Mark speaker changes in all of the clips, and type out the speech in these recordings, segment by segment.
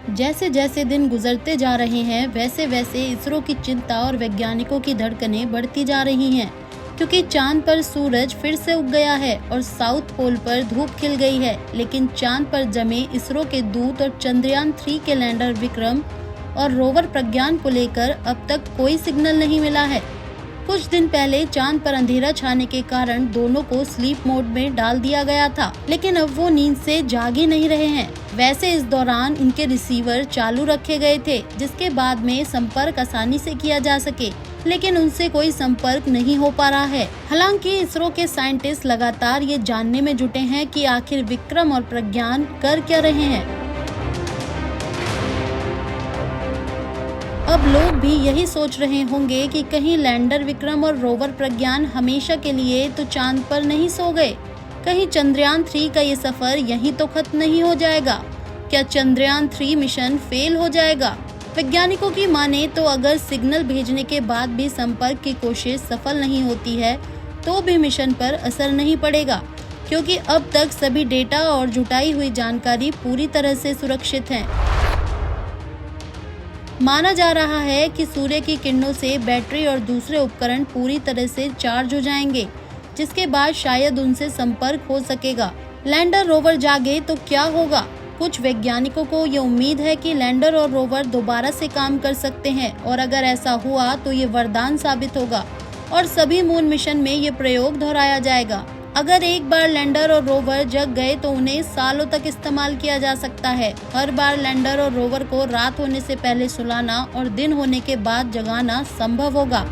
Speaker 1: जैसे जैसे दिन गुजरते जा रहे हैं वैसे वैसे इसरो की चिंता और वैज्ञानिकों की धड़कनें बढ़ती जा रही हैं, क्योंकि चांद पर सूरज फिर से उग गया है और साउथ पोल पर धूप खिल गई है। लेकिन चांद पर जमे इसरो के दूत और चंद्रयान 3 के लैंडर विक्रम और रोवर प्रज्ञान को लेकर अब तक कोई सिग्नल नहीं मिला है। कुछ दिन पहले चांद पर अंधेरा छाने के कारण दोनों को स्लीप मोड में डाल दिया गया था, लेकिन अब वो नींद से जाग ही नहीं रहे हैं। वैसे इस दौरान उनके रिसीवर चालू रखे गए थे, जिसके बाद में संपर्क आसानी से किया जा सके, लेकिन उनसे कोई संपर्क नहीं हो पा रहा है। हालांकि इसरो के साइंटिस्ट लगातार ये जानने में जुटे हैं कि आखिर विक्रम और प्रज्ञान कर क्या रहे हैं। अब लोग भी यही सोच रहे होंगे कि कहीं लैंडर विक्रम और रोवर प्रज्ञान हमेशा के लिए तो चांद पर नहीं सो गए। कहीं चंद्रयान 3 का ये सफर यहीं तो खत्म नहीं हो जाएगा। क्या चंद्रयान 3 मिशन फेल हो जाएगा? वैज्ञानिकों की माने तो अगर सिग्नल भेजने के बाद भी संपर्क की कोशिश सफल नहीं होती है तो भी मिशन पर असर नहीं पड़ेगा, क्योंकि अब तक सभी डेटा और जुटाई हुई जानकारी पूरी तरह से सुरक्षित है। माना जा रहा है कि सूर्य की किरणों से बैटरी और दूसरे उपकरण पूरी तरह से चार्ज हो जाएंगे, जिसके बाद शायद उनसे संपर्क हो सकेगा। लैंडर रोवर जागे तो क्या होगा? कुछ वैज्ञानिकों को ये उम्मीद है कि लैंडर और रोवर दोबारा से काम कर सकते हैं, और अगर ऐसा हुआ तो ये वरदान साबित होगा और सभी मून मिशन में ये प्रयोग दोहराया जाएगा। अगर एक बार लैंडर और रोवर जग गए तो उन्हें सालों तक इस्तेमाल किया जा सकता है। हर बार लैंडर और रोवर को रात होने से पहले सुलाना और दिन होने के बाद जगाना संभव होगा।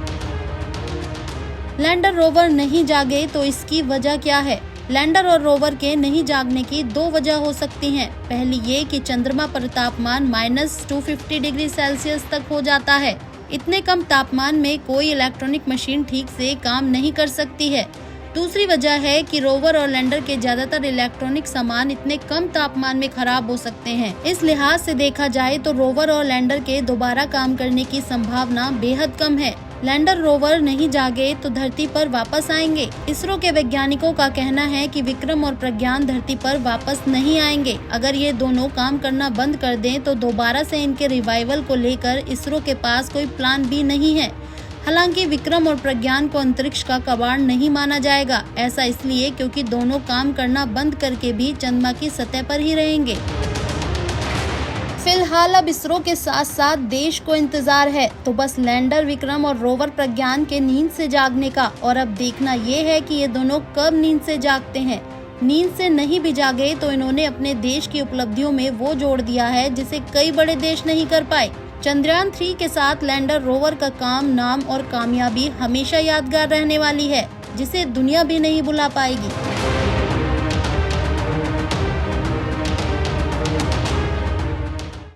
Speaker 1: लैंडर रोवर नहीं जागे तो इसकी वजह क्या है? लैंडर और रोवर के नहीं जागने की दो वजह हो सकती हैं। पहली ये कि चंद्रमा पर तापमान -250 डिग्री सेल्सियस तक हो जाता है। इतने कम तापमान में कोई इलेक्ट्रॉनिक मशीन ठीक से काम नहीं कर सकती है। दूसरी वजह है कि रोवर और लैंडर के ज्यादातर इलेक्ट्रॉनिक सामान इतने कम तापमान में खराब हो सकते हैं। इस लिहाज से देखा जाए तो रोवर और लैंडर के दोबारा काम करने की संभावना बेहद कम है। लैंडर रोवर नहीं जागे तो धरती पर वापस आएंगे। इसरो के वैज्ञानिकों का कहना है कि विक्रम और प्रज्ञान धरती पर वापस नहीं आएंगे। अगर ये दोनों काम करना बंद कर दें तो दोबारा से इनके रिवाइवल को लेकर इसरो के पास कोई प्लान भी नहीं है। हालांकि विक्रम और प्रज्ञान को अंतरिक्ष का कबाड़ नहीं माना जाएगा। ऐसा इसलिए क्योंकि दोनों काम करना बंद करके भी चंद्रमा की सतह पर ही रहेंगे। फिलहाल अब इसरो के साथ साथ देश को इंतजार है तो बस लैंडर विक्रम और रोवर प्रज्ञान के नींद से जागने का। और अब देखना ये है कि ये दोनों कब नींद से जागते हैं। नींद से नहीं भी जागे तो इन्होंने अपने देश की उपलब्धियों में वो जोड़ दिया है जिसे कई बड़े देश नहीं कर पाए। चंद्रयान 3 के साथ लैंडर रोवर का काम, नाम और कामयाबी हमेशा यादगार रहने वाली है, जिसे दुनिया भी नहीं भुला पाएगी।